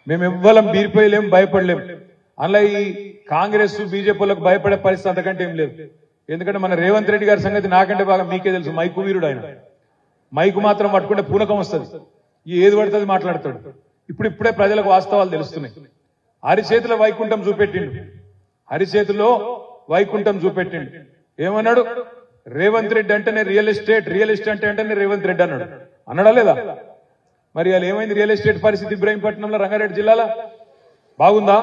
మేము ఎవ్వరం బీరిపోయలేం, భయపడలేం. అలా ఈ కాంగ్రెస్ బీజేపీలకు భయపడే పరిస్థితి అంతకంటే ఏం లేదు. ఎందుకంటే మన రేవంత్ రెడ్డి గారి సంగతి నాకంటే బాగా మీకే తెలుసు. మైకు వీరుడు ఆయన. మైకు మాత్రం పట్టుకుంటే పూనకం వస్తుంది. ఏది పడుతుంది మాట్లాడతాడు. ఇప్పుడిప్పుడే ప్రజలకు వాస్తవాలు తెలుస్తున్నాయి. అరిచేతిలో వైకుంఠం చూపెట్టిండు. అరిచేతిలో వైకుంఠం చూపెట్టిండు. ఏమన్నాడు? రేవంత్ రెడ్డి అంటేనే రియల్ ఎస్టేట్, రియల్ ఎస్టేట్ అంటేనే రేవంత్ రెడ్డి అన్నాడు. అన్నాడా లేదా? మరి అలా ఏమైంది రియల్ ఎస్టేట్ పరిస్థితి ఇబ్రాహీంపట్నంలో, రంగారెడ్డి జిల్లాలో? బాగుందా?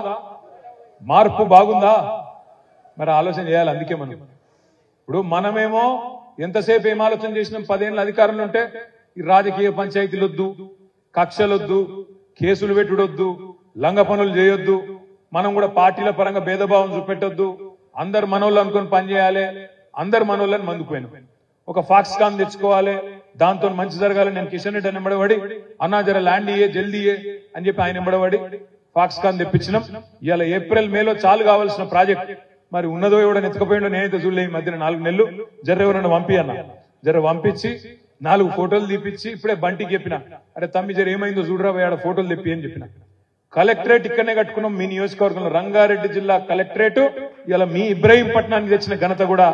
మార్పు బాగుందా? మరి ఆలోచన చేయాలి. అందుకే ఇప్పుడు మనమేమో ఎంతసేపు ఏం ఆలోచన చేసినాం? 10 ఏళ్ళ అధికారంలో ఉంటే ఈ రాజకీయ పంచాయతీలొద్దు, కక్షలొద్దు, కేసులు పెట్టుడొద్దు, లంగ పనులు చేయొద్దు, మనం కూడా పార్టీల పరంగా భేదభావం చూపెట్టొద్దు, అందరు మనోళ్ళు అనుకుని పనిచేయాలి, అందరు మనోళ్ళని మందుకుపోయినాం. ఒక ఫాక్స్కాన్ తెచ్చుకోవాలి, దాంతో మంచి జరగాలి. నేను కిషన్ రెడ్డి అని ఎంబడబడి, అన్నా జర ల్యాండ్ ఇయ్యే, జల్దీ అని చెప్పి ఆయన ఎంబడబడి ఫాక్స్కాన్ తెప్పించినాం. ఇవాళ ఏప్రిల్ మేలో చాలు కావాల్సిన ప్రాజెక్ట్ మరి ఉన్నదో ఎవడని ఎత్తుకపోయిండో నేనైతే చూడలే. ఈ మధ్యన 4 నెలలు జర ఎవరన్నా పంపి అన్న, జర పంపించి 4 ఫోటోలు తీపిచ్చి ఇప్పుడే బంటికి చెప్పిన, అరే తమ్మి జర ఏమైందో చూడరా ఆడ ఫోటోలు తెప్పి అని చెప్పిన. కలెక్టరేట్ ఇక్కడనే కట్టుకున్నాం మీ నియోజకవర్గంలో. రంగారెడ్డి జిల్లా కలెక్టరేట్ ఇలా మీ ఇబ్రాహీంపట్నానికి తెచ్చిన ఘనత కూడా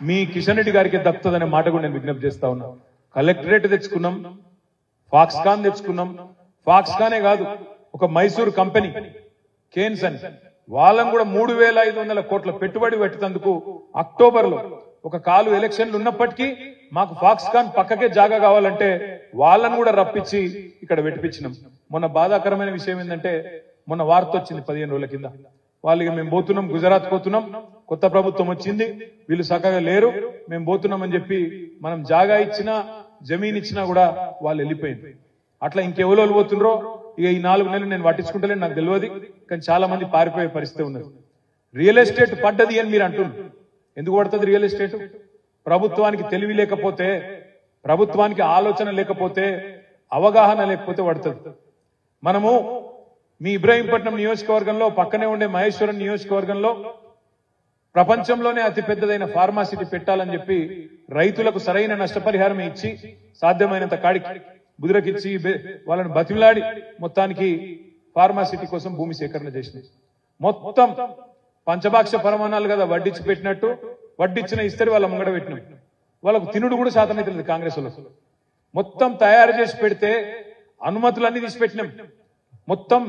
మీ కిషన్ రెడ్డి గారికి దక్కుతుందనే మాట కూడా నేను విజ్ఞప్తి చేస్తా ఉన్నా. కలెక్టరేట్ తెచ్చుకున్నాం, ఫాక్స్కాన్ తెచ్చుకున్నాం. ఫాక్స్కానే కాదు, ఒక మైసూరు కంపెనీ కేన్స్ అని వాళ్ళని కూడా 3,500 కోట్ల పెట్టుబడి పెట్టేందుకు అక్టోబర్లో ఒక కాలు ఎలక్షన్లు ఉన్నప్పటికీ మాకు ఫాక్స్కాన్ పక్కకే జాగా కావాలంటే వాళ్ళని కూడా రప్పించి ఇక్కడ పెట్టిపించినాం. మొన్న బాధాకరమైన విషయం ఏంటంటే మొన్న వార్త వచ్చింది 15 రోజుల కింద. వాళ్ళకి మేము పోతున్నాం, గుజరాత్ పోతున్నాం, కొత్త ప్రభుత్వం వచ్చింది, వీళ్ళు చక్కగా లేరు, మేము పోతున్నామని చెప్పి మనం జాగా ఇచ్చినా జమీన్ ఇచ్చినా కూడా వాళ్ళు వెళ్ళిపోయింది. అట్లా ఇంకెవరు పోతుండ్రో ఇక ఈ 4 నెలలు నేను పట్టించుకుంటలేను, నాకు తెలియదు. కానీ చాలా మంది పారిపోయే పరిస్థితి ఉన్నది. రియల్ ఎస్టేట్ పడ్డది అని మీరు అంటున్నారు. ఎందుకు పడుతుంది రియల్ ఎస్టేట్? ప్రభుత్వానికి తెలివి లేకపోతే, ప్రభుత్వానికి ఆలోచన లేకపోతే, అవగాహన లేకపోతే పడుతుంది. మనము మీ ఇబ్రాహీంపట్నం నియోజకవర్గంలో పక్కనే ఉండే మహేశ్వరం నియోజకవర్గంలో ప్రపంచంలోనే అతి పెద్దదైన ఫార్మాసిటీ పెట్టాలని చెప్పి రైతులకు సరైన నష్టపరిహారం ఇచ్చి సాధ్యమైనంత కాడికి బుదిరకిచ్చి వాళ్ళని బతిమిలాడి మొత్తానికి ఫార్మాసిటీ కోసం భూమి సేకరణ చేసింది. మొత్తం పంచభాక్ష పరమాణాలు కదా వడ్డించి పెట్టినట్టు వడ్డిచ్చిన ఇస్తరి వాళ్ళ ముంగడ పెట్టినాం. వాళ్ళకు తినుడు కూడా శాతమైతే లేదు కాంగ్రెస్ వాళ్ళకు. మొత్తం తయారు చేసి పెడితే అనుమతులన్నీ తీసి పెట్టినాం, మొత్తం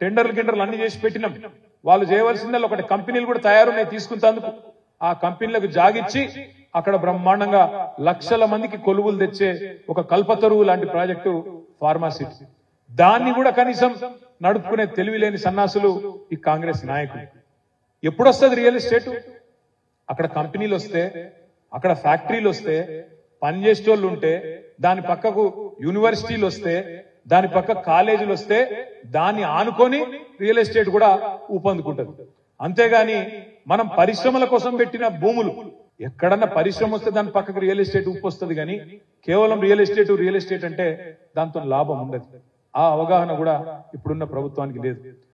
టెండర్లు అన్ని చేసి పెట్టినాం. వాళ్ళు చేయవలసిందల్లా ఒకటి కంపెనీలు కూడా తయారున్నాయి తీసుకుంటేందుకు. ఆ కంపెనీలకు జాగిచ్చి అక్కడ బ్రహ్మాండంగా లక్షల మందికి కొలువులు తెచ్చే ఒక కల్పతరువు లాంటి ప్రాజెక్టు ఫార్మాసిటీ. దాన్ని కూడా కనీసం నడుపుకునే తెలివి లేని సన్నాసులు ఈ కాంగ్రెస్ నాయకులు. ఎప్పుడొస్తుంది రియల్ ఎస్టేట్? అక్కడ కంపెనీలు వస్తే, అక్కడ ఫ్యాక్టరీలు వస్తే, పనిచేసేటోళ్ళు ఉంటే, దాని పక్కకు యూనివర్సిటీలు వస్తే, దాని పక్క కాలేజీలు వస్తే, దాన్ని ఆనుకొని రియల్ ఎస్టేట్ కూడా ఊపందుకుంటది. అంతేగాని మనం పరిశ్రమల కోసం పెట్టిన భూములు, ఎక్కడన్నా పరిశ్రమ వస్తే దాని పక్కకు రియల్ ఎస్టేట్ ఊపొస్తుంది. కానీ కేవలం రియల్ ఎస్టేట్ అంటే దాంతో లాభం ఉండదు. ఆ అవగాహన కూడా ఇప్పుడున్న ప్రభుత్వానికి లేదు.